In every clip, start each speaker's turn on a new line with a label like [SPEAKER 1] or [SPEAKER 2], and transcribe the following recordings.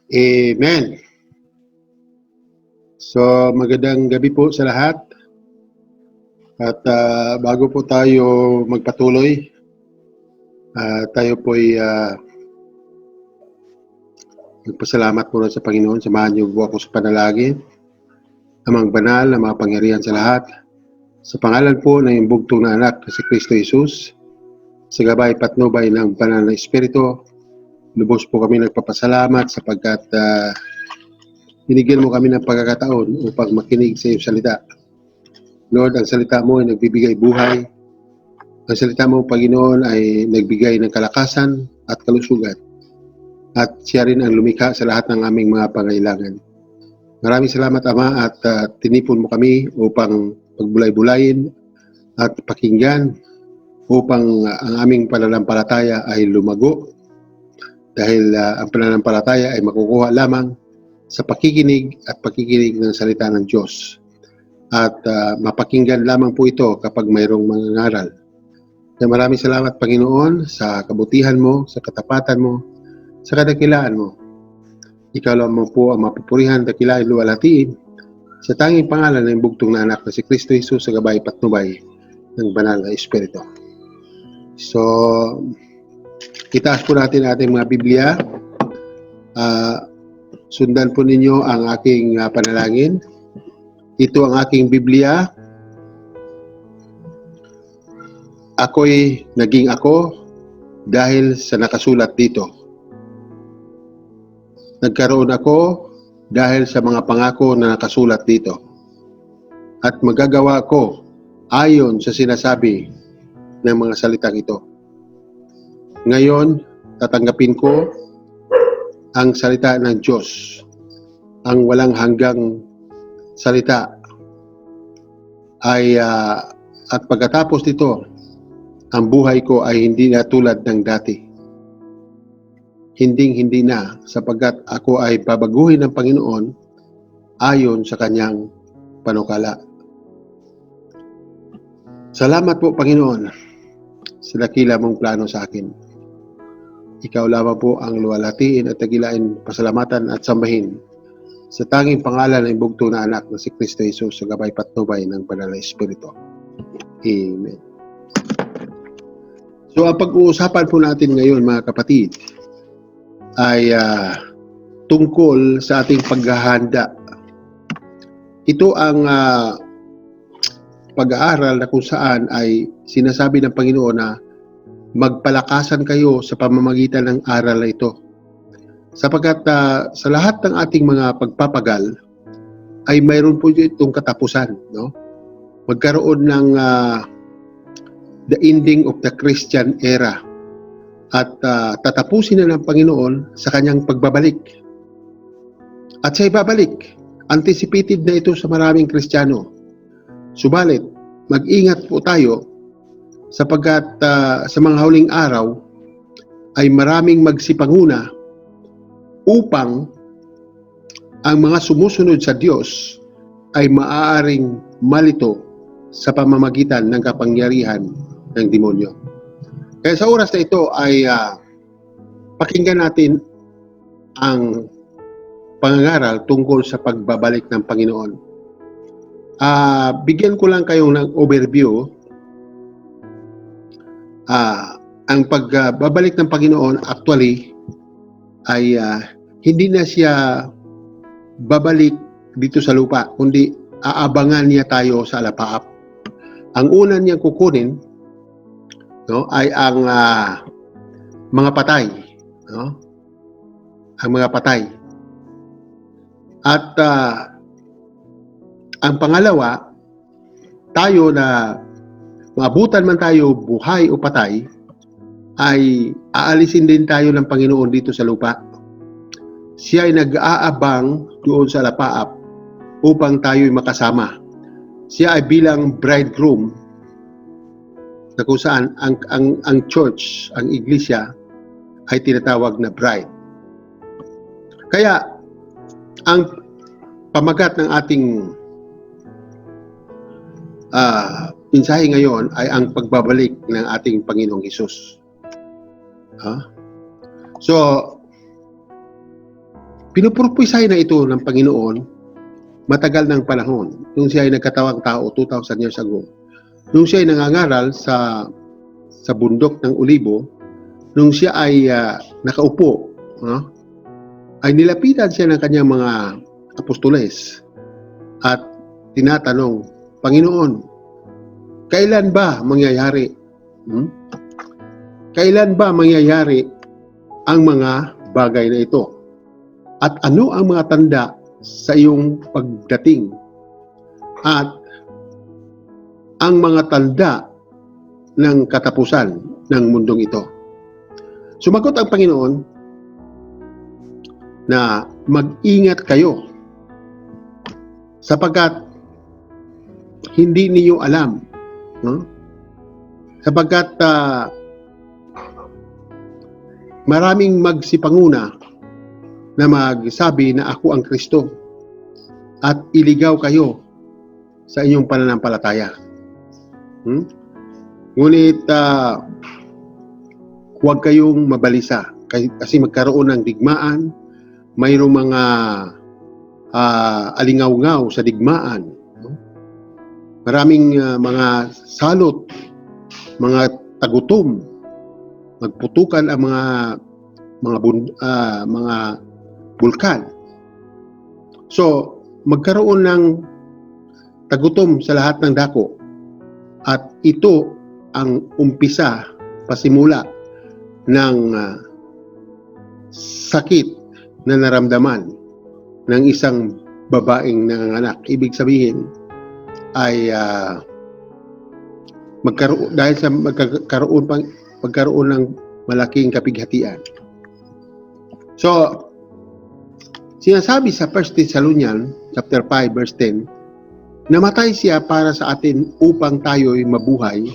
[SPEAKER 1] Amen. So, magandang gabi po sa lahat. At bago po tayo magpatuloy, tayo po'y magpasalamat po sa Panginoon. Samahan niyo po ako sa panalangin. Amang banal na mapangyarihan sa lahat, sa pangalan po ng imbugtong na anak na si Kristo Jesus, sa gabay patnubay ng banal na Espiritu, lubos po kami nagpapasalamat sapagkat binigyan mo kami ng pagkakataon upang makinig sa iyong salita. Lord, ang salita mo ay nagbibigay buhay. Ang salita mo, Panginoon, ay nagbigay ng kalakasan at kalusugan. At siya rin ang lumikha sa lahat ng aming mga pangailangan. Maraming salamat, Ama, at tinipon mo kami upang pagbulay-bulayin at pakinggan upang ang aming pananampalataya ay lumago. Dahil ang pananampalataya ay makukuha lamang sa pakikinig at pakikinig ng salita ng Diyos. At mapakinggan lamang po ito kapag mayroong mangangaral. Kaya maraming salamat, Panginoon, sa kabutihan mo, sa katapatan mo, sa kadakilaan mo. Ikaw lamang po ang mapupurihan, dakilain, luwalhatiin sa tanging pangalan ng bugtong na anak na si Kristo Jesus sa gabay patnubay ng banal na Espiritu. So, itaas po natin ating mga Biblia. Sundan po ninyo ang aking panalangin. Ito ang aking Biblia. Ako'y naging ako dahil sa nakasulat dito. Nagkaroon ako dahil sa mga pangako na nakasulat dito. At magagawa ko ayon sa sinasabi ng mga salitang ito. Ngayon, tatanggapin ko ang salita ng Diyos, ang walang hanggang salita ay at pagkatapos nito, ang buhay ko ay hindi na tulad ng dati. Hindi na, sapagkat ako ay babaguhin ng Panginoon ayon sa kanyang panukala. Salamat po, Panginoon, sa dakila mong plano sa akin. Ikaw lamang po ang luwalhatiin at dakilain, pasalamatan at sambahin sa tanging pangalan ng bugtong na anak na si Kristo Jesus sa gabay patnubay ng banal na Espiritu. Amen. So, ang pag-uusapan po natin ngayon, mga kapatid, ay tungkol sa ating paghahanda. Ito ang pag-aaral na kung saan ay sinasabi ng Panginoon na magpalakasan kayo sa pamamagitan ng aral na ito. Sapagkat sa lahat ng ating mga pagpapagal ay mayroon po itong katapusan, no? Magkaroon ng the ending of the Christian era at tatapusin na ng Panginoon sa kanyang pagbabalik. At siya ibabalik. Anticipated na ito sa maraming Kristiyano. Subalit, mag-ingat po tayo sapagkat sa mga huling araw ay maraming magsipanguna upang ang mga sumusunod sa Diyos ay maaaring malito sa pamamagitan ng kapangyarihan ng demonyo. Kaya sa oras na ito ay pakinggan natin ang pangangaral tungkol sa pagbabalik ng Panginoon. Bigyan ko lang kayo ng overview. Ang pagbabalik ng Panginoon actually ay hindi na siya babalik dito sa lupa, kundi aabangan niya tayo sa alapaap. Ang una niyang kukunin, no, ay ang mga patay, no? Ang mga patay. At ang pangalawa, tayo na maabutan man tayo buhay o patay, ay aalisin din tayo ng Panginoon dito sa lupa. Siya ay nag-aabang doon sa alapaap upang tayo'y makasama. Siya ay bilang bridegroom na kung saan ang church, ang iglesia, ay tinatawag na bride. Kaya, ang pamagat ng ating mensahe ngayon ay ang pagbabalik ng ating Panginoong Hesus. So, pinupropesay na ito ng Panginoon matagal ng panahon. Nung siya ay nagkatawang tao 2,000 years ago. Nung siya ay nangangaral sa bundok ng Olibo, nung siya ay nakaupo, ay nilapitan siya ng kanyang mga apostoles at tinatanong, Panginoon, kailan ba mangyayari? Kailan ba mangyayari ang mga bagay na ito? At ano ang mga tanda sa iyong pagdating? At ang mga tanda ng katapusan ng mundong ito. Sumagot ang Panginoon na mag-ingat kayo sapagkat hindi niyo alam, sapagkat maraming magsipanguna na magsabi na ako ang Kristo at iligaw kayo sa inyong pananampalataya. Ngunit huwag kayong mabalisa kasi magkaroon ng digmaan, mayroong mga alingaw-ngaw sa digmaan. Maraming mga salot, mga tagutom, magputukan ang mga bulkan. So, magkaroon ng tagutom sa lahat ng dako. At ito ang umpisa, pasimula ng sakit na naramdaman ng isang babaeng nanganganak. Ibig sabihin ay magkaroon ng malaking kapighatian. So, sinasabi sa 1 Thessalonians chapter 5 verse 10, namatay siya para sa atin upang tayo'y mabuhay,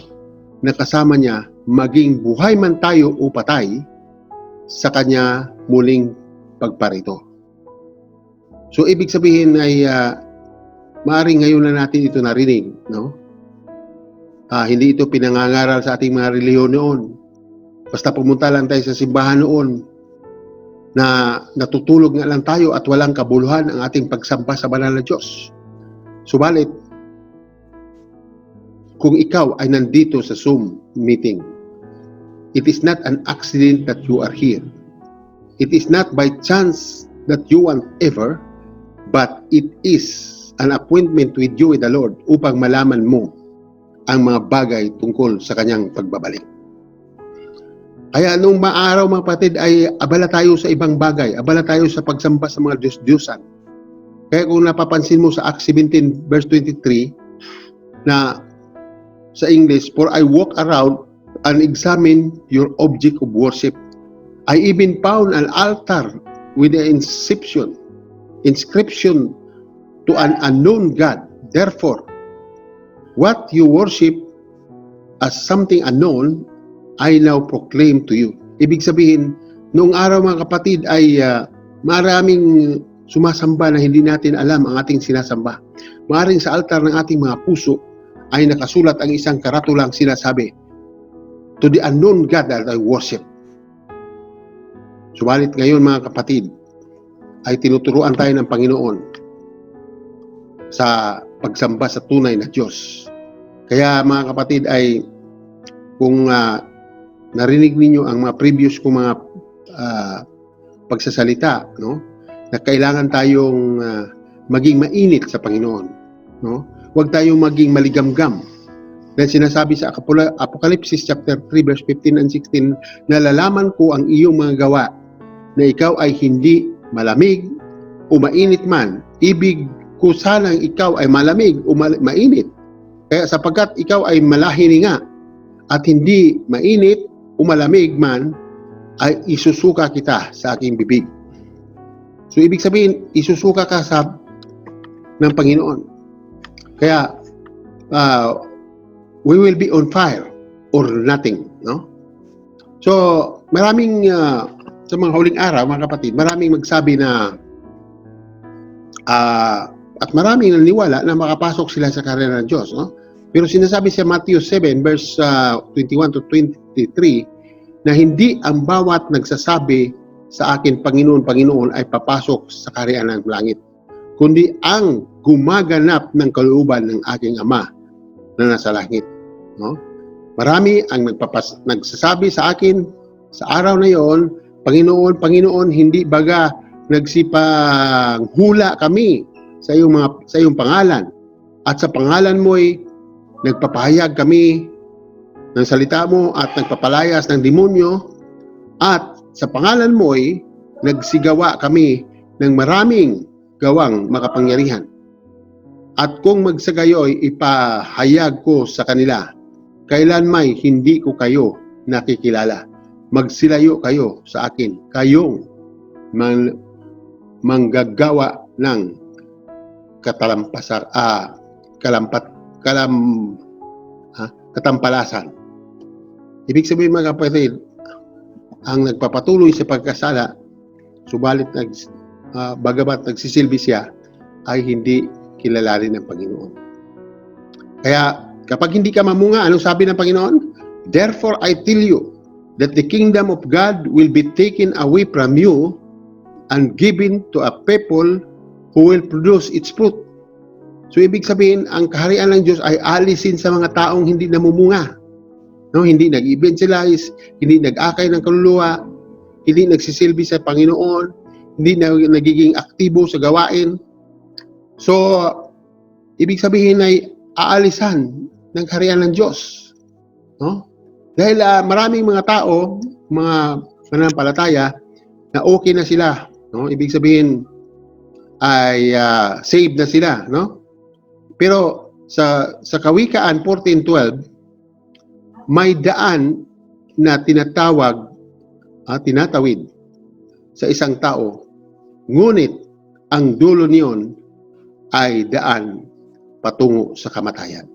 [SPEAKER 1] na kasama niya maging buhay man tayo o patay sa kanya muling pagparito. So, ibig sabihin ay maaaring ngayon na natin ito narinig, no? Hindi ito pinangangaral sa ating mga relihiyon noon. Basta pumunta lang tayo sa simbahan noon na natutulog nga lang tayo at walang kabuluhan ang ating pagsamba sa banal na Diyos. Subalit, kung ikaw ay nandito sa Zoom meeting, it is not an accident that you are here. It is not by chance that you want ever, but it is an appointment with you with the Lord upang malaman mo ang mga bagay tungkol sa kanyang pagbabalik. Kaya nung maaraw mga kapatid ay abala tayo sa ibang bagay, abala tayo sa pagsamba sa mga Diyos-Diyosan. Kaya kung napapansin mo sa Acts 17 verse 23 na sa English, for I walk around and examine your object of worship. I even found an altar with an inscription to an unknown God. Therefore, what you worship as something unknown, I now proclaim to you. Ibig sabihin, noong araw mga kapatid ay maraming sumasamba na hindi natin alam ang ating sinasamba. Maaring sa altar ng ating mga puso ay nakasulat ang isang karatulang sinasabi, to the unknown God that I worship. Subalit ngayon mga kapatid, ay tinuturuan tayo ng Panginoon sa pagsamba sa tunay na Diyos. Kaya mga kapatid ay kung narinig ninyo ang mga previous kong mga pagsasalita, no? Na kailangan tayong maging mainit sa Panginoon, no? Huwag tayong maging maligamgam. Dahil sinasabi sa Apocalypse chapter 3 verse 15 and 16, nalalaman ko ang iyong mga gawa, na ikaw ay hindi malamig o mainit man. Ibig ko sanang ikaw ay malamig o mainit. Kaya sapagkat ikaw ay malahininga at hindi mainit o malamig man, ay isusuka kita sa aking bibig. So, ibig sabihin, isusuka ka ng Panginoon. Kaya, we will be on fire or nothing, no? So, maraming, sa mga huling araw, mga kapatid, maraming magsabi na, at maraming naniwala na makapasok sila sa karera ng Diyos, no? Pero sinasabi sa Matthew 7, verse 21 to 23, na hindi ang bawat nagsasabi sa akin, Panginoon, Panginoon, ay papasok sa kaharian ng langit, kundi ang gumaganap ng kalooban ng aking Ama na nasa langit. No? Marami ang nagsasabi sa akin sa araw na yon, Panginoon, Panginoon, hindi baga nagsipang hula kami sa iyong pangalan, at sa pangalan mo'y nagpapahayag kami ng salita mo at nagpapalayas ng demonyo, at sa pangalan mo'y nagsigawa kami ng maraming gawang makapangyarihan. At kung magsagayoy, ipahayag ko sa kanila, kailan may hindi ko kayo nakikilala. Magsilayo kayo sa akin, kayong manggagawa ng katampalasan. Ibig sabihin, mga kapatid, ang nagpapatuloy sa pagkasala, subalit bagamat nagsisilbi siya, ay hindi kilalanin ng Panginoon. Kaya kapag hindi ka mamunga, anong sabi ng Panginoon? Therefore I tell you that the kingdom of God will be taken away from you and given to a people who will produce its fruit. So ibig sabihin, ang kaharian ng Diyos ay alisin sa mga taong hindi namumunga. No, hindi nag-evangelize, hindi nag-akay ng kaluluwa, hindi nagsisilbi sa Panginoon, hindi nagiging aktibo sa gawain. So, ibig sabihin ay aalisan ng kaharian ng Diyos. No? Dahil maraming mga tao, mga mananampalataya, na okay na sila. No? Ibig sabihin ay saved na sila. No? Pero sa Kawikaan 14:12, may daan na tinatawid sa isang tao, ngunit ang dulo niyon ay daan patungo sa kamatayan.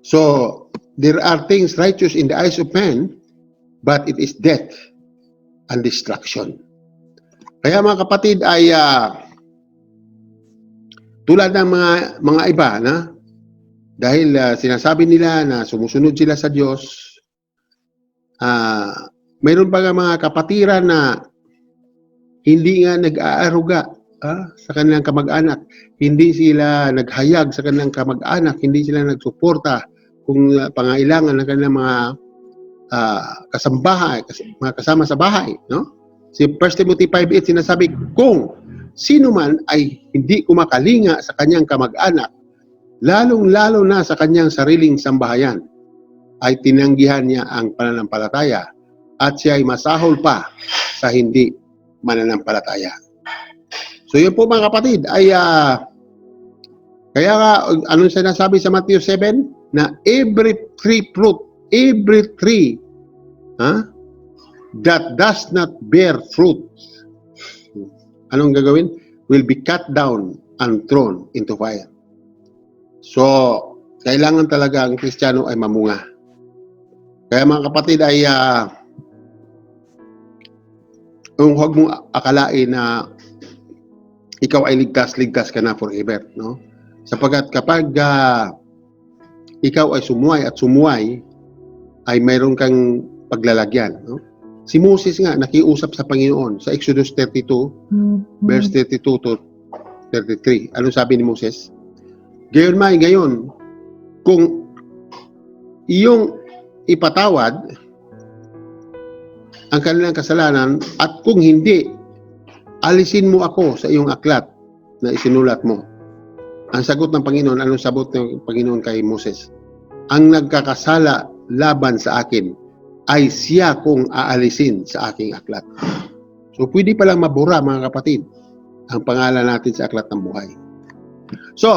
[SPEAKER 1] So, there are things righteous in the eyes of man, but it is death and destruction. Kaya mga kapatid ay tulad ng mga iba na dahil sinasabi nila na sumusunod sila sa Diyos, mayroon pa mga kapatiran na hindi nga nag-aaruga sa kanilang kamag-anak, hindi sila naghayag sa kanilang kamag-anak, hindi sila nagsuporta kung pangailangan ng kanilang mga kasambahay, mga kasama sa bahay. No? Si 1 Timothy 5:8 sinasabi, kung sino man ay hindi kumakalinga sa kanyang kamag-anak, lalong-lalo na sa kanyang sariling sambahayan, ay tinanggihan niya ang pananampalataya at siya ay masahol pa sa hindi mananampalataya. So yun po mga kapatid, ay kaya nga, anong sinasabi sa Matthew 7? Na every tree that does not bear fruit, anong gagawin? Will be cut down and thrown into fire. So, kailangan talaga ang Kristiyano ay mamunga. Kaya mga kapatid ay huwag mong akalain na ikaw ay ligtas ka na forever, no? Sapagkat kapag ikaw ay sumuway, ay mayroon kang paglalagyan, no? Si Moses nga nakiusap sa Panginoon sa Exodus 32 verse 32 to 33. Ano sabi ni Moses? Ngayon, kung iyong ipatawad ang kanilang kasalanan, at kung hindi, alisin mo ako sa iyong aklat na isinulat mo. Ang sagot ng Panginoon, anong sagot ng Panginoon kay Moses? Ang nagkakasala laban sa akin ay siya kung aalisin sa aking aklat. So, pwede palang mabura, mga kapatid, ang pangalan natin sa aklat ng buhay. So,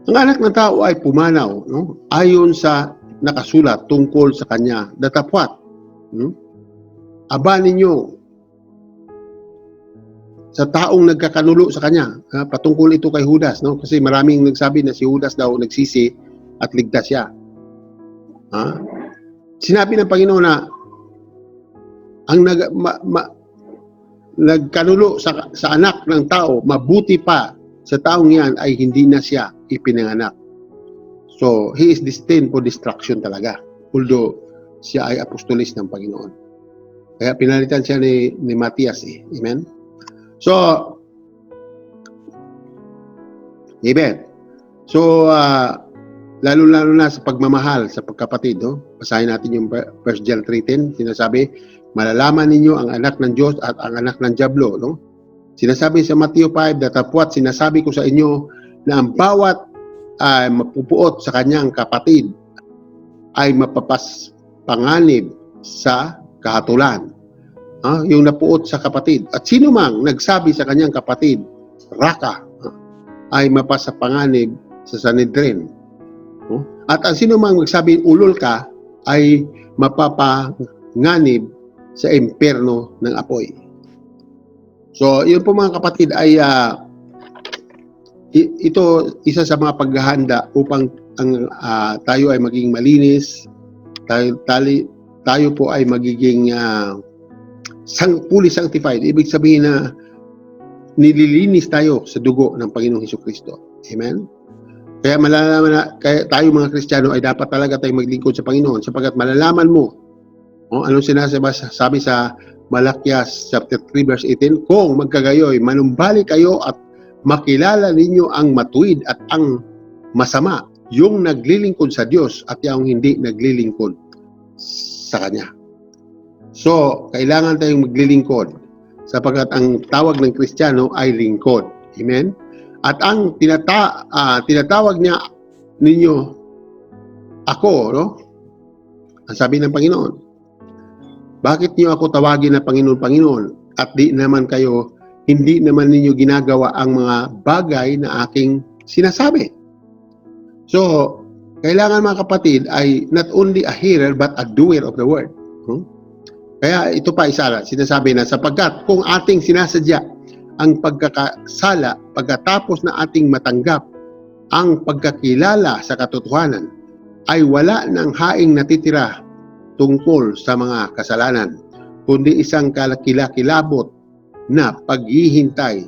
[SPEAKER 1] ang anak ng tao ay pumanaw, no? Ayon sa nakasulat tungkol sa kanya, datapwat. Aba ninyo sa taong nagkakanulo sa kanya. Patungkol ito kay Judas, no? Kasi maraming nagsabi na si Judas daw nagsisi at ligtas siya. Sinabi ng Panginoon na ang nagkanulo sa anak ng tao, mabuti pa sa taong yan ay hindi na siya ipinanganak. So, he is destined for destruction talaga. Although, siya ay apostolis ng Panginoon. Kaya pinalitan siya ni Matias eh. Amen? So, amen. So, lalo-lalo na sa pagmamahal sa pagkapatid, no? Basahin natin yung 1 John 3:10, sinasabi, malalaman ninyo ang anak ng Diyos at ang anak ng Diablo, no? Sinasabi sa Matthew 5, datapwat sinasabi ko sa inyo na ang bawat mapupuot sa kanyang kapatid ay mapapaspanganib sa kahatulan. Yung napuot sa kapatid. At sino mang nagsabi sa kanyang kapatid, Raka, ay mapasapanganib sa Sanhedrin. At ang sino mang magsabi, ulol ka, ay mapapanganib sa impyerno ng apoy. So, yun po mga kapatid ay ito isa sa mga paghahanda upang tayo ay maging malinis, tayo po ay magiging fully sanctified. Ibig sabihin na nililinis tayo sa dugo ng Panginoong Hesukristo. Amen? Kaya malalaman na, kaya tayo mga Kristiyano ay dapat talaga tayong maglingkod sa Panginoon sapagkat malalaman mo anong sinasabi sa Malakias chapter 3 verse 18, kung magkagayoy, manumbalik kayo at makilala ninyo ang matuwid at ang masama, yung naglilingkod sa Diyos at yung hindi naglilingkod sa Kanya. So, kailangan tayong maglilingkod sapagkat ang tawag ng Kristiyano ay lingkod. Amen? At ang tinatawag niya ninyo ako, no? Ang sabi ng Panginoon, bakit niyo ako tawagin na Panginoon, Panginoon at hindi naman ninyo ginagawa ang mga bagay na aking sinasabi? So, kailangan mga kapatid ay not only a hearer but a doer of the word. Kaya ito pa isa na, sinasabi na sapagkat kung ating sinasadya ang pagkakasala pagkatapos na ating matanggap ang pagkakilala sa katotohanan, ay wala ng haing natitira tungkol sa mga kasalanan, kundi isang kilabot na paghihintay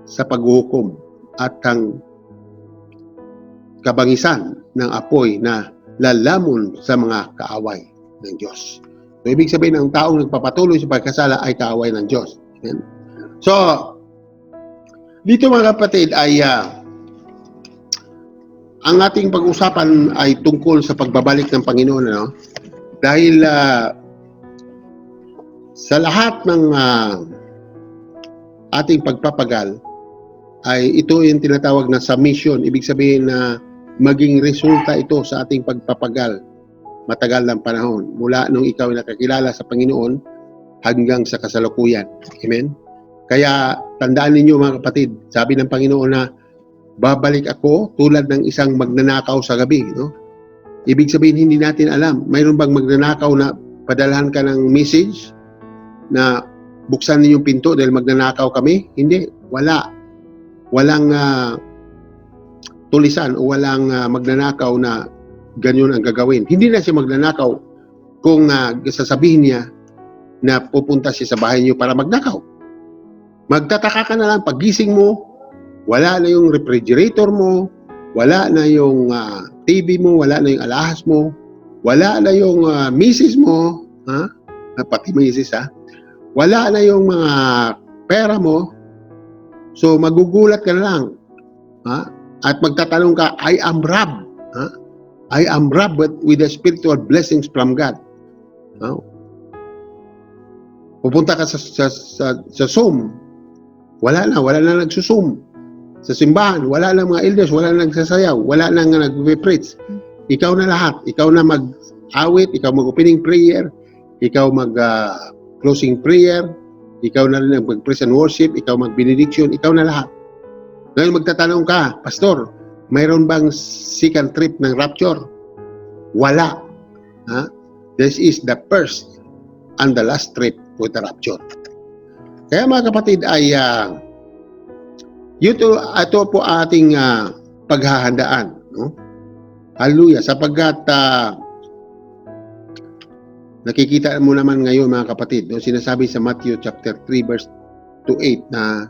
[SPEAKER 1] sa paghuhukom at ang kabangisan ng apoy na lalamon sa mga kaaway ng Diyos. So, ibig sabihin, ang taong nagpapatuloy sa pagkasala ay kaaway ng Diyos. Amen? So, dito mga kapatid ay ang ating pag-usapan ay tungkol sa pagbabalik ng Panginoon. No? Dahil sa lahat ng ating pagpapagal ay ito yung tinatawag na submission. Ibig sabihin na maging resulta ito sa ating pagpapagal matagal ng panahon mula nung ikaw nakakilala sa Panginoon hanggang sa kasalukuyan. Amen? Kaya tandaan ninyo mga kapatid, sabi ng Panginoon na babalik ako tulad ng isang magnanakaw sa gabi. No? Ibig sabihin hindi natin alam, mayroon bang magnanakaw na padalhan ka ng message na buksan ninyong pinto dahil magnanakaw kami? Hindi, wala. Walang tulisan o walang magnanakaw na ganyan ang gagawin. Hindi na siya magnanakaw kung sasabihin niya na pupunta siya sa bahay niyo para magnakaw. Magtataka ka na lang, paggising mo, wala na yung refrigerator mo, wala na yung TV mo, wala na yung alahas mo, wala na yung misis mo, pati misis wala na yung mga pera mo, so magugulat ka na lang, at magtatanong ka, I am robbed, I am robbed with the spiritual blessings from God. Pupunta ka sa Zoom, wala na nagsusum. Sa simbahan, wala na mga elders, wala na nagsasayaw, wala na nag-preach. Ikaw na lahat, ikaw na mag-awit, ikaw mag-opening prayer, ikaw mag-closing prayer, ikaw na rin mag-praise and worship, ikaw mag-benediction, ikaw na lahat. Ngayon magtatanong ka, Pastor, mayroon bang second trip ng rapture? Wala. This is the first and the last trip with the rapture. Kaya mga kapatid ay ito po ating paghahandaan. No? Hallelujah. Sapagkat nakikita mo naman ngayon mga kapatid, no? Sinasabi sa Matthew chapter 3 verse 2-8 na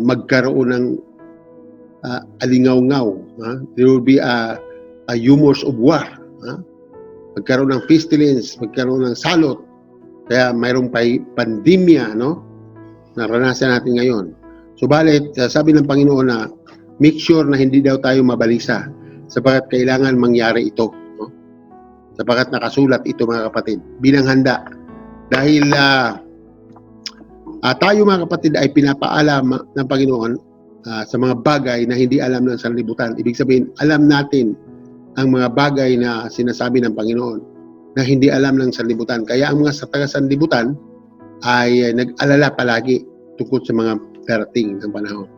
[SPEAKER 1] magkaroon ng alingaw-ngaw. There will be a rumors of war. Magkaroon ng pestilence, magkaroon ng salot, Kaya mayroong pandemya, no? Naranasan natin ngayon. Subalit, sabi ng Panginoon na make sure na hindi daw tayo mabalisa sapagkat kailangan mangyari ito. No? Sapagkat nakasulat ito, mga kapatid, bilang handa. Dahil tayo, mga kapatid, ay pinapaalam ng Panginoon sa mga bagay na hindi alam ng sanlibutan. Ibig sabihin, alam natin ang mga bagay na sinasabi ng Panginoon na hindi alam ng sanlibutan. Kaya ang mga taga-sanlibutan ay nag-alala palagi tungkol sa mga darating ng panahon.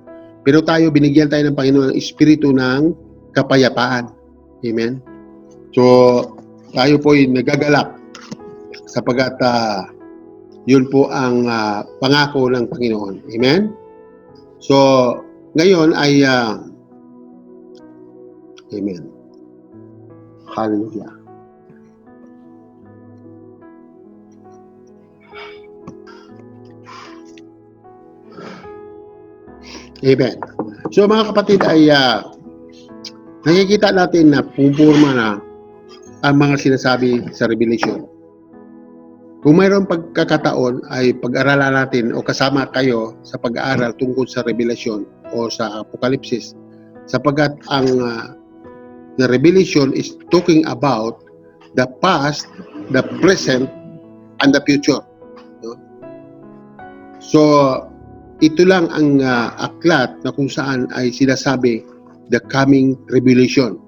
[SPEAKER 1] Pero tayo, binigyan tayo ng Panginoon ng espiritu ng kapayapaan. Amen? So, tayo po ay nagagalak sapagkat yun po ang pangako ng Panginoon. Amen? So, ngayon ay Amen. Hallelujah. Amen. So mga kapatid ay nakikita natin na pumupurma na ang mga sinasabi sa Revelation. Kung mayroong pagkakataon ay pag-aralan natin o kasama kayo sa pag-aaral tungkol sa Revelation o sa Apokalipsis sapagkat ang the Revelation is talking about the past, the present, and the future. No? So, ito lang ang aklat na kung saan ay sinasabi the coming tribulation,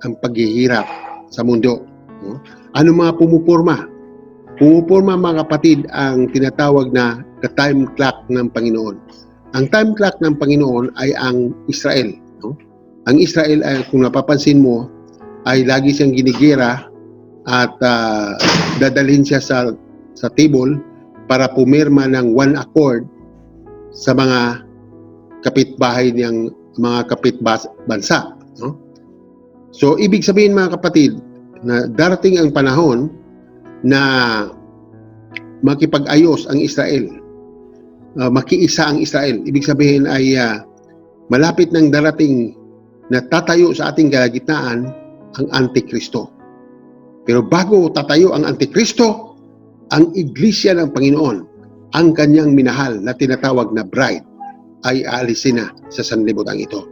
[SPEAKER 1] ang paghihirap sa mundo. No? Ano mga pumupurma? Pumupurma, mga kapatid, ang tinatawag na the time clock ng Panginoon. Ang time clock ng Panginoon ay ang Israel. No? Ang Israel ay, kung napapansin mo, ay lagi siyang ginigera at dadalhin siya sa table para pumirma ng one accord sa mga kapitbahay niyang mga kapitbansa. No? So, ibig sabihin, mga kapatid, na darating ang panahon na makipag-ayos ang Israel, makiisa ang Israel. Ibig sabihin ay malapit nang darating na tatayo sa ating kalagitnaan ang Antikristo. Pero bago tatayo ang Antikristo, ang Iglesia ng Panginoon, ang kanyang minahal na tinatawag na bride, ay aalisin na sa sanlibutan ito.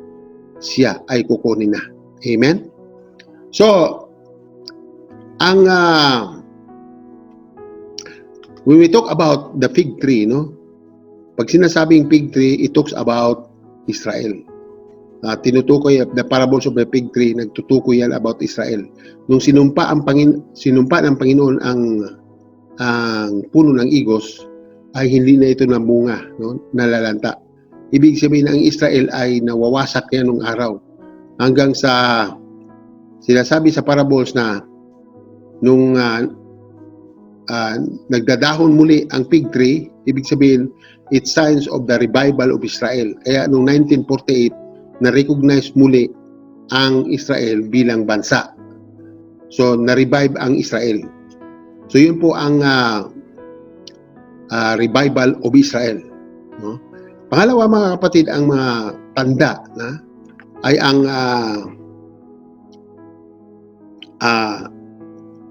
[SPEAKER 1] Siya ay kukunin na. Amen? So, ang when we talk about the fig tree, no? Pag sinasabing fig tree, it talks about Israel. Tinutukoy, the parables of the fig tree, nagtutukoy yan about Israel. Nung sinumpa ng Panginoon ang puno ng igos, ay hindi na ito namunga, no? Nalalanta. Ibig sabihin, ang Israel ay nawawasak yan nung araw. Hanggang sa sinasabi sa parables na nung nagdadahon muli ang fig tree, ibig sabihin, it's signs of the revival of Israel. Kaya noong 1948, na-recognize muli ang Israel bilang bansa. So, na-revive ang Israel. So, yun po ang revival of Israel. No? Pangalawa, mga kapatid, ang mga tanda ay ang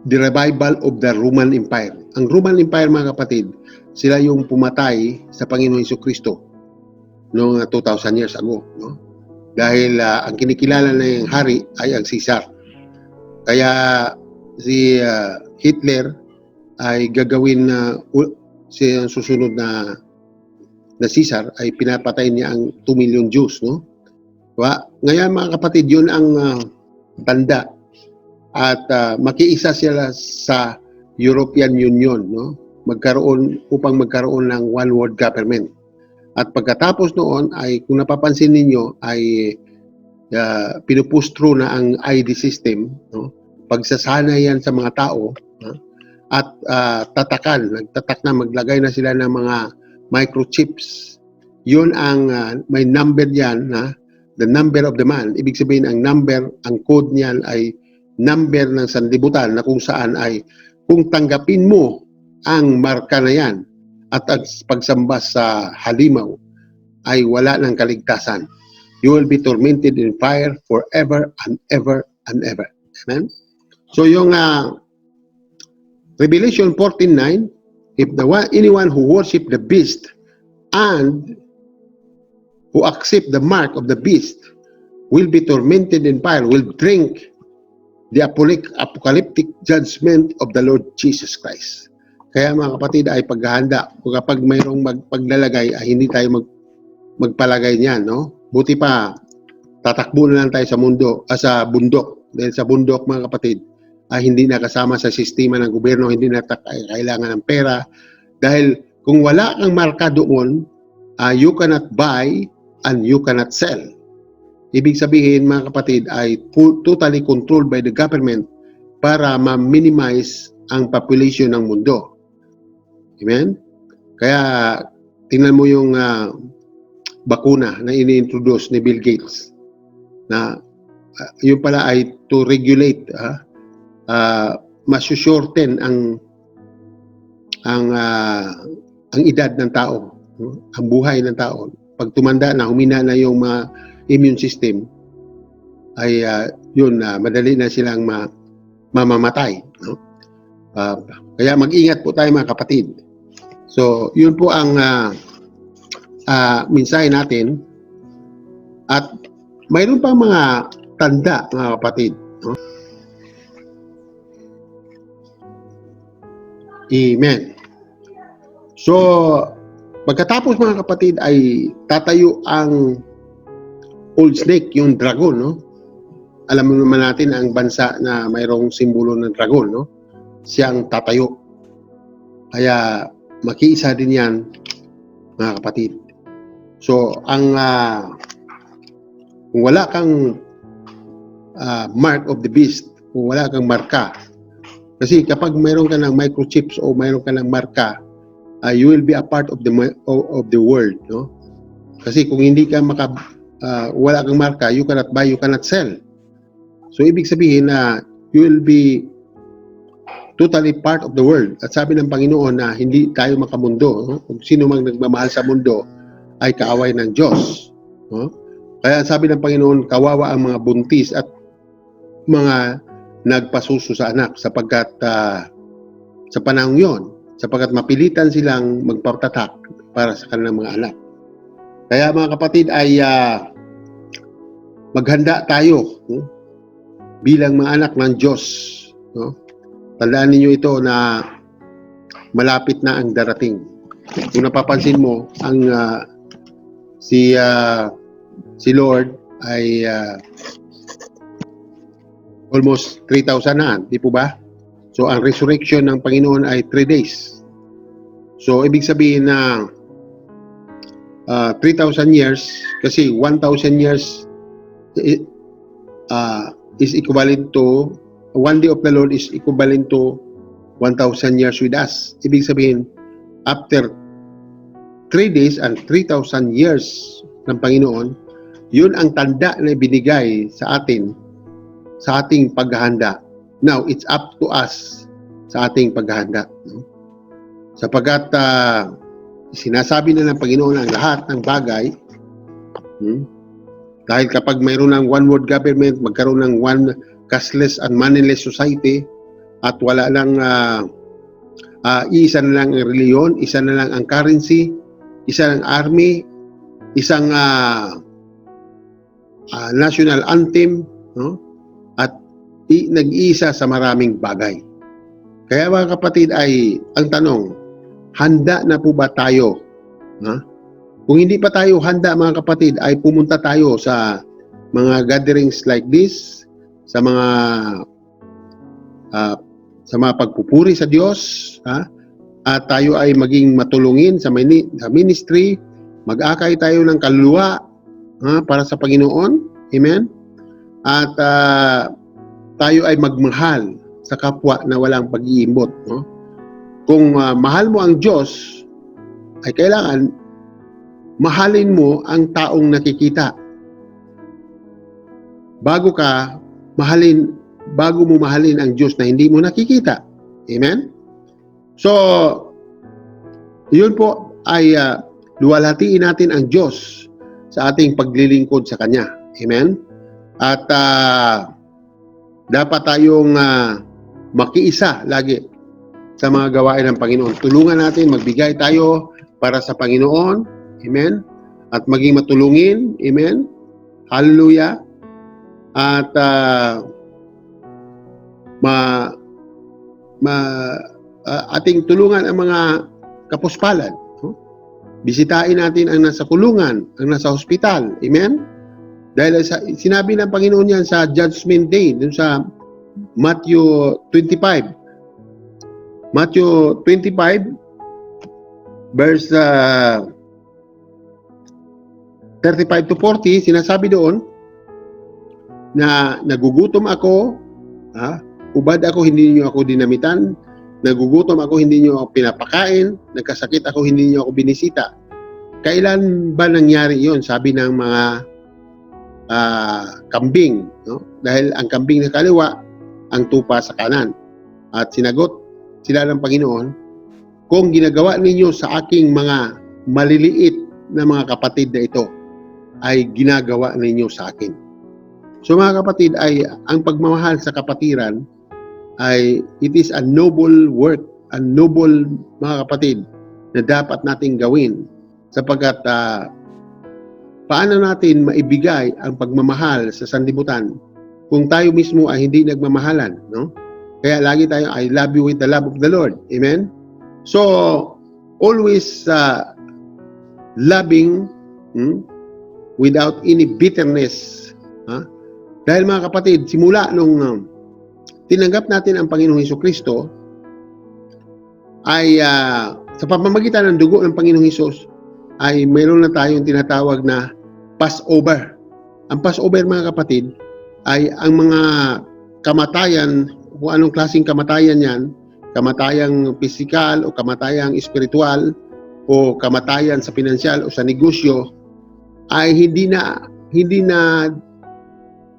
[SPEAKER 1] the revival of the Roman Empire. Ang Roman Empire, mga kapatid, sila yung pumatay sa Panginoon Jesucristo noong 2,000 years ago. No? Dahil ang kinikilala na yung hari ay ang Caesar. Kaya si Hitler ay gagawin na siya susunod na Caesar, ay pinapatay niya ang 2 million Jews, no? Diba? Ngayon, mga kapatid, yun ang tanda at makiisa sila sa European Union, no? Upang magkaroon ng one world government. At pagkatapos noon ay, kung napapansin ninyo, ay pinupustro na ang ID system, no? Pagsasanay yan sa mga tao, no? At nagtatak na, maglagay na sila ng mga microchips. Yun ang may number yan, the number of the man. Ibig sabihin, ang code niyan ay number ng sanlibutan, na kung saan ay, kung tanggapin mo ang marka na yan at pagsamba sa halimaw, ay wala ng kaligtasan. You will be tormented in fire forever and ever and ever. Amen? So yung Revelation 14:9, If anyone who worship the beast and who accept the mark of the beast will be tormented in fire, will drink the apocalyptic judgment of the Lord Jesus Christ. Kaya mga kapatid ay paghahanda, kapag mayroong paglalagay ay hindi tayo magpalagay niyan, no? Buti pa tatakbo na lang tayo sa sa bundok. Dahil sa bundok mga kapatid ay hindi na kasama sa sistema ng gobyerno, hindi na kailangan ng pera. Dahil kung wala kang marka doon, you cannot buy and you cannot sell. Ibig sabihin mga kapatid ay totally controlled by the government para ma-minimize ang population ng mundo. Amen? Kaya tingnan mo yung bakuna na ini-introduce ni Bill Gates na yun pala ay to regulate, masu-shorten ang edad ng tao, ang buhay ng tao. Pag tumanda na, humina na yung immune system, ay madali na silang mamamatay. No? Kaya mag-ingat po tayo mga kapatid. So, yun po ang mensahe natin. At mayroon pa mga tanda mga kapatid. No? Amen. So, pagkatapos mga kapatid ay tatayo ang old snake, yung dragon, no? Alam mo naman natin ang bansa na mayroong simbolo ng dragon, no? Siyang tatayo. Kaya makiisa din yan mga kapatid. So, kung wala kang mark of the beast, kung wala kang marka, kasi kapag mayroon ka ng microchips o mayroon ka ng marka, you will be a part of the world, no? Kasi kung hindi ka wala kang marka, you cannot buy, you cannot sell. So ibig sabihin na you will be totally part of the world. At sabi ng Panginoon na hindi tayo makamundo, no? Kung sino mang nagmamahal sa mundo ay kaaway ng Diyos, no? Kaya sabi ng Panginoon, kawawa ang mga buntis at mga nagpasuso sa anak sapagkat sa panahon yon, sapagkat mapilitan silang magpatatak para sa kanilang mga anak. Kaya mga kapatid ay maghanda tayo, no? Bilang mga anak ng Diyos, no? Tandaan ninyo ito na malapit na ang darating. Kung napapansin mo, ang si Lord ay almost 3,000 na, di po ba? So, ang resurrection ng Panginoon ay 3 days. So, ibig sabihin na 3,000 years, kasi 1,000 years is equivalent to, 1 day of the Lord is equivalent to 1,000 years with us. Ibig sabihin, after 3 days and 3,000 years ng Panginoon, yun ang tanda na binigay sa atin sa ating paghahanda. Now, it's up to us sa ating paghahanda. No? Sapagkat sinasabi na ng Panginoon ang lahat ng bagay, dahil kapag mayroon ng one world government, magkaroon ng one cashless and moneyless society, at wala lang isa na lang ang reliyon, isa na lang ang currency, isa ang army, isang national anthem, no? At nag-iisa sa maraming bagay. Kaya mga kapatid ay ang tanong, handa na po ba tayo? Ha? Kung hindi pa tayo handa mga kapatid ay pumunta tayo sa mga gatherings like this, sa mga pagpupuri sa Diyos, ha? At tayo ay maging matulungin sa ministry, mag-akay tayo ng kaluluwa, ha? Para sa Panginoon. Amen? At tayo ay magmahal sa kapwa na walang pag-iimbot, no? Kung mahal mo ang Diyos, ay kailangan mahalin mo ang taong nakikita. Bago mo mahalin ang Diyos na hindi mo nakikita. Amen? So, yun po ay luwalhatiin natin ang Diyos sa ating paglilingkod sa Kanya. Amen? At dapat tayong makiisa lagi sa mga gawain ng Panginoon. Tulungan natin, magbigay tayo para sa Panginoon. Amen? At maging matulungin. Amen? Hallelujah. At ating tulungan ang mga kapuspalad. Bisitain natin ang nasa kulungan, ang nasa hospital. Amen? Dahil sinabi ng Panginoon yan sa Judgment Day, dun sa Matthew 25. Matthew 25, verse 35 to 40, sinasabi doon na nagugutom ako, ubad ako, hindi niyo ako dinamitan, nagugutom ako, hindi niyo ako pinapakain, nagkasakit ako, hindi niyo ako binisita. Kailan ba nangyari yon? Sabi ng mga kambing, no? Dahil ang kambing sa kaliwa, ang tupa sa kanan. At sinagot sila ng Panginoon, kung ginagawa ninyo sa aking mga maliliit na mga kapatid na ito, ay ginagawa ninyo sa akin. So mga kapatid, ay ang pagmamahal sa kapatiran ay it is a noble work, a noble, mga kapatid, na dapat nating gawin sapagkat paano natin maibigay ang pagmamahal sa sanlibutan kung tayo mismo ay hindi nagmamahalan, no? Kaya lagi tayo, I love you with the love of the Lord. Amen? So, always loving without any bitterness. Dahil mga kapatid, simula nung tinanggap natin ang Panginoong Hesukristo, ay sa pamamagitan ng dugo ng Panginoong Hesus, ay mayroon na tayong tinatawag na Passover. Ang Passover, mga kapatid, ay ang mga kamatayan, kung anong klaseng kamatayan yan, kamatayang pisikal o kamatayang espiritual o kamatayan sa pinansyal o sa negosyo, ay hindi na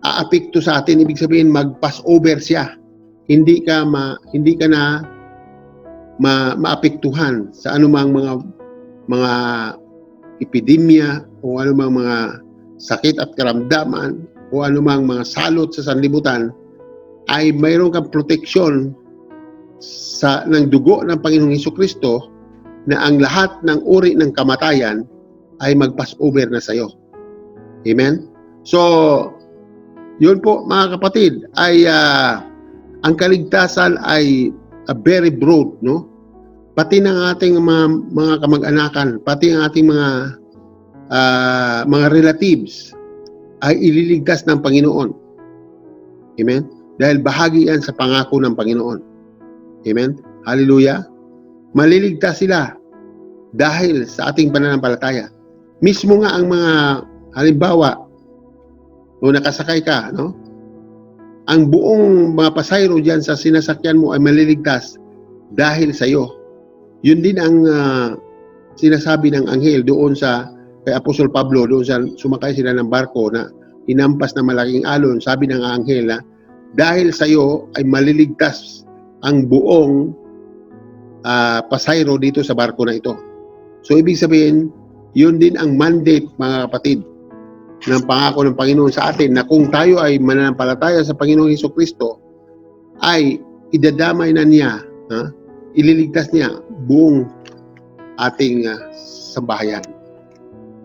[SPEAKER 1] aapekto sa atin. Ibig sabihin, mag-Passover siya. Hindi ka na maapektuhan sa anumang mga epidemya o anumang mga sakit at karamdaman o anumang mga salot sa sanlibutan, ay mayroon kang proteksyon ng dugo ng Panginoong Hesukristo na ang lahat ng uri ng kamatayan ay mag-Passover na sa iyo. Amen? So, yun po mga kapatid, ay ang kaligtasan ay very broad, no? Pati ng ating mga kamag-anakan, pati ang ating mga relatives ay ililigtas ng Panginoon. Amen? Dahil bahagi yan sa pangako ng Panginoon. Amen? Hallelujah! Maliligtas sila dahil sa ating pananampalataya. Mismo nga ang mga, halimbawa, o nakasakay ka, no? Ang buong mga pasahero dyan sa sinasakyan mo ay maliligtas dahil sa iyo. Yun din ang sinasabi ng anghel doon kay Apostol Pablo, doon sa sumakay sila ng barko na inampas na malaking alon. Sabi ng anghel na, dahil sa iyo ay maliligtas ang buong pasahero dito sa barko na ito. So, ibig sabihin, yun din ang mandate, mga kapatid, ng pangako ng Panginoon sa atin na kung tayo ay mananampalataya sa Panginoong Hesukristo, ay idadamay na niya, ililigtas niya buong ating sambahayan.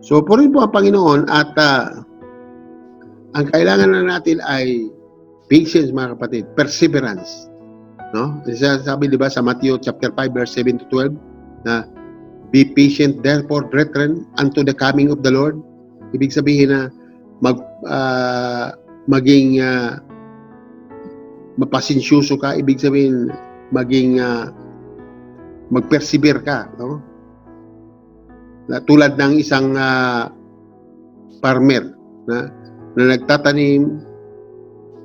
[SPEAKER 1] So, purihin po ang Panginoon at ang kailangan na natin ay patience, mga kapatid, perseverance. No? Sabi, di ba, sa Matthew chapter 5, verse 7 to 12, na be patient, therefore, brethren, unto the coming of the Lord. Ibig sabihin na maging mapasensyoso ka. Ibig sabihin, maging mag-persevere ka. No? Tulad ng isang farmer na nagtatanim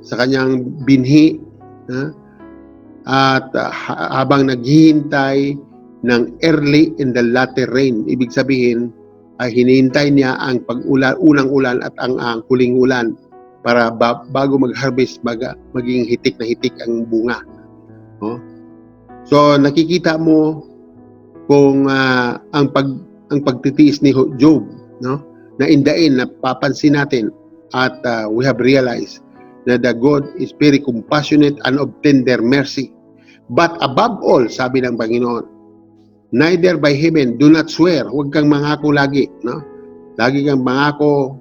[SPEAKER 1] sa kanyang binhi, at habang naghihintay ng early and the latter rain. Ibig sabihin, ay hinihintay niya ang unang ulan at ang huling ulan para bago mag-harvest, maging hitik na hitik ang bunga. No? So, nakikita mo kung ang pagtitiis ni Job, no? Na in the end, napapansin natin at we have realized that the God is very compassionate and of tender mercy. But above all, sabi ng Panginoon, neither by heaven, do not swear. Huwag kang mangako lagi. No? Lagi kang mangako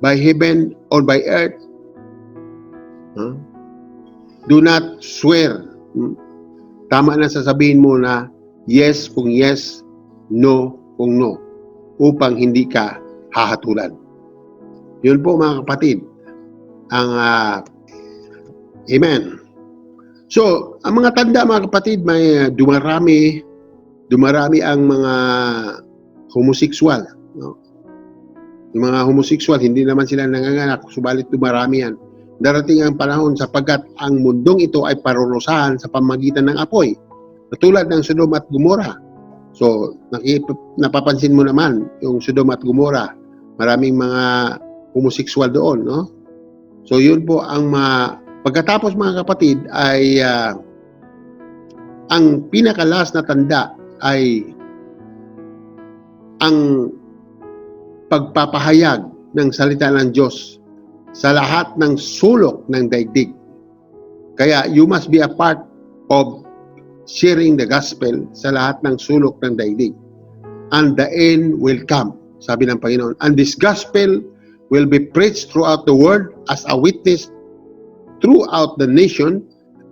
[SPEAKER 1] by heaven or by earth. Do not swear. Tama na sasabihin mo na yes kung yes, no kung no, upang hindi ka hahatulan. Yun po mga kapatid, ang amen. So, ang mga tanda mga kapatid, may dumarami ang mga homosexual. No? Yung mga homosexual, hindi naman sila nanganganak, subalit dumarami yan. Darating ang panahon sapagkat ang mundong ito ay parurusahan sa pamagitan ng apoy. Katulad ng Sodom at Gomora. So, napapansin mo naman yung Sodom at Gomora. Maraming mga homosexual doon, no? So, yun po ang pagkatapos mga kapatid ay ang pinakalas na tanda ay ang pagpapahayag ng salita ng Diyos sa lahat ng sulok ng daigdig. Kaya you must be a part of sharing the gospel sa lahat ng sulok ng daigdig. And the end will come, sabi ng Panginoon. And this gospel will be preached throughout the world as a witness throughout the nation,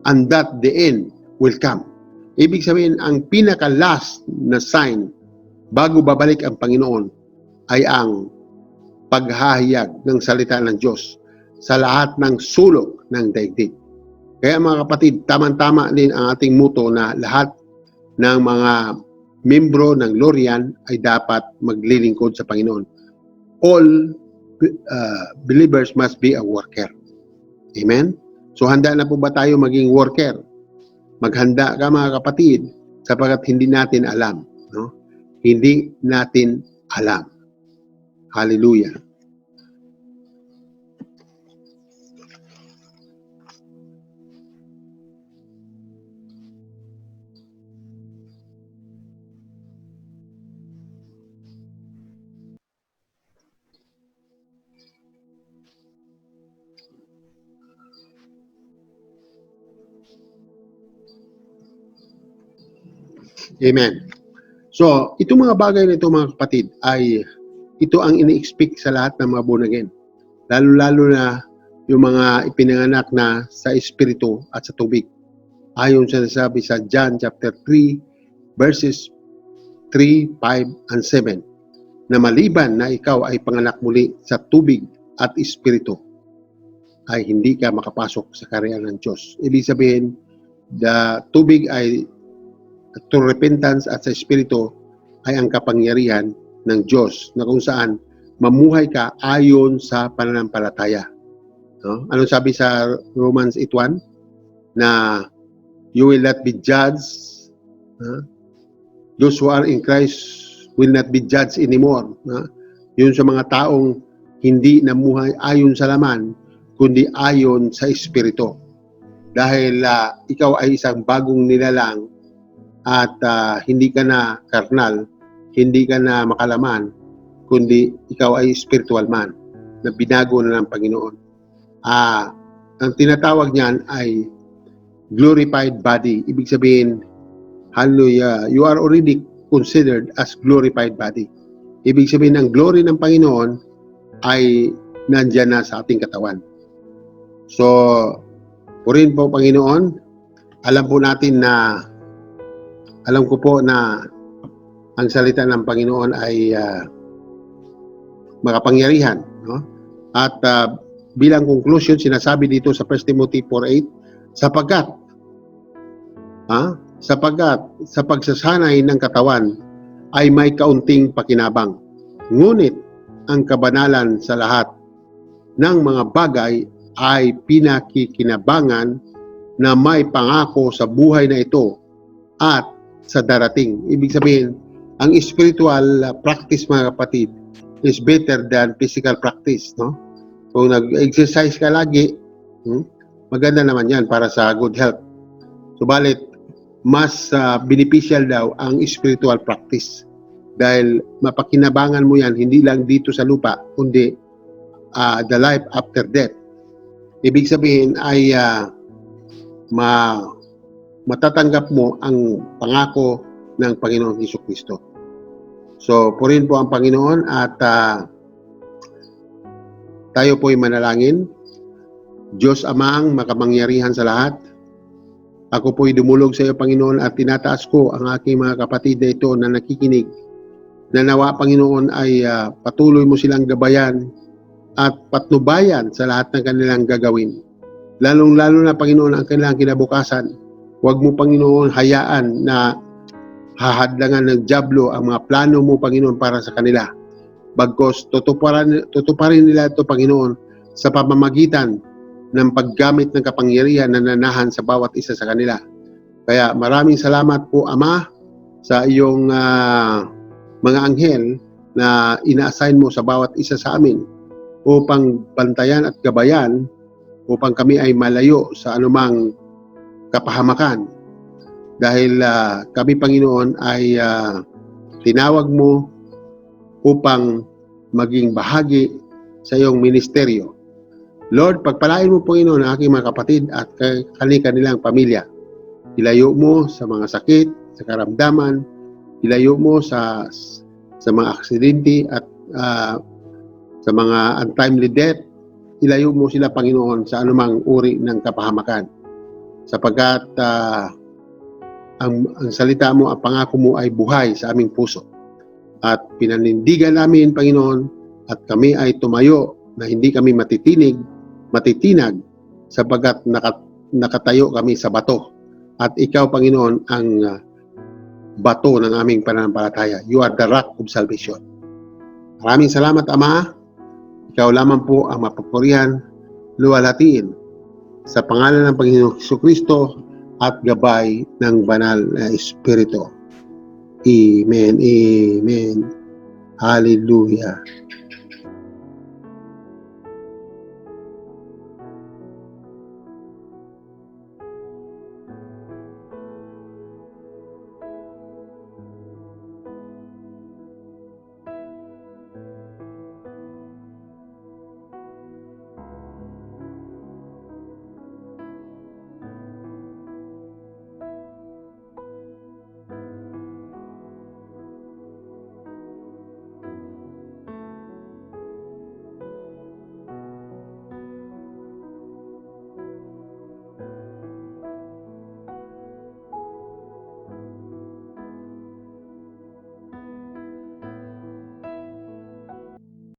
[SPEAKER 1] and that the end will come. Ibig sabihin, ang pinaka-last na sign bago babalik ang Panginoon ay ang paghahayag ng salita ng Diyos sa lahat ng sulok ng daigdig. Kaya mga kapatid, tamang-tama din ang ating motto na lahat ng mga membro ng Lorian ay dapat maglilingkod sa Panginoon. All believers must be a worker. Amen? So handa na po ba tayo maging worker? Maghanda ka mga kapatid sapagkat hindi natin alam. No? Hindi natin alam. Hallelujah. Amen. So, itong mga bagay na ito mga kapatid ay ito ang ini-expect sa lahat ng mga born again. Lalo-lalo na yung mga ipinanganak na sa Espiritu at sa tubig. Ayon sa nasabi sa John chapter 3 verses 3, 5, and 7 na maliban na ikaw ay panganak muli sa tubig at Espiritu ay hindi ka makapasok sa kaharian ng Diyos. Ibig sabihin, the tubig ay to repentance at sa Espiritu ay ang kapangyarihan ng Diyos na kung saan mamuhay ka ayon sa pananampalataya. No? Ano sabi sa Romans 8:1? Na you will not be judged. Those who are in Christ will not be judged anymore. Yun sa mga taong hindi namuhay ayon sa laman, kundi ayon sa Espiritu. Dahil ikaw ay isang bagong nilalang at hindi ka na karnal, hindi ka na makalaman, kundi ikaw ay spiritual man na binago na ng Panginoon. Ang tinatawag niyan ay glorified body. Ibig sabihin, hallelujah, you are already considered as glorified body. Ibig sabihin, ang glory ng Panginoon ay nandyan na sa ating katawan. So, purin po Panginoon, alam ko po na ang salita ng Panginoon ay makapangyarihan. No? At bilang conclusion, sinasabi dito sa 1 Timothy 4:8, sapagkat sa pagsasanay ng katawan ay may kaunting pakinabang. Ngunit ang kabanalan sa lahat ng mga bagay ay pinakikinabangan na may pangako sa buhay na ito at sa darating. Ibig sabihin, ang spiritual practice mga kapatid is better than physical practice. No? Kung nag-exercise ka lagi, maganda naman yan para sa good health. Subalit, mas beneficial daw ang spiritual practice. Dahil mapakinabangan mo yan, hindi lang dito sa lupa, kundi the life after death. Ibig sabihin ay matatanggap mo ang pangako ng Panginoong Hesukristo. So, purihin po ang Panginoon at tayo po'y manalangin. Diyos Amang makapangyarihan sa lahat, ako po'y dumulog sa iyo, Panginoon, at tinataas ko ang aking mga kapatid na ito na nakikinig, na nawa, Panginoon, ay patuloy mo silang gabayan at patnubayan sa lahat ng kanilang gagawin. Lalong-lalo na, Panginoon, ang kanilang kinabukasan. Huwag mo, Panginoon, hayaan na hahadlangan ng dyablo ang mga plano mo, Panginoon, para sa kanila. Bagkos tutuparin nila ito, Panginoon, sa pamamagitan ng paggamit ng kapangyarihan na nanahan sa bawat isa sa kanila. Kaya maraming salamat po, Ama, sa iyong mga anghel na ina-assign mo sa bawat isa sa amin upang bantayan at gabayan upang kami ay malayo sa anumang kapahamakan. Dahil kami, Panginoon, ay tinawag mo upang maging bahagi sa iyong ministeryo. Lord, pagpalain mo, Panginoon, ang aking mga kapatid at kanilang pamilya. Ilayo mo sa mga sakit, sa karamdaman, ilayo mo sa mga aksidente at sa mga untimely death. Ilayo mo sila, Panginoon, sa anumang uri ng kapahamakan. Sapagkat ang salita mo, ang pangako mo ay buhay sa aming puso. At pinanindigan namin, Panginoon, at kami ay tumayo na hindi kami matitinag sapagkat nakatayo kami sa bato. At ikaw, Panginoon, ang bato ng aming pananampalataya. You are the rock of salvation. Maraming salamat, Ama. Ikaw lamang po ang mapupurihan, luwalhatiin sa pangalan ng Panginoong Hesukristo at gabay ng banal na Espiritu. Amen. Amen. Hallelujah.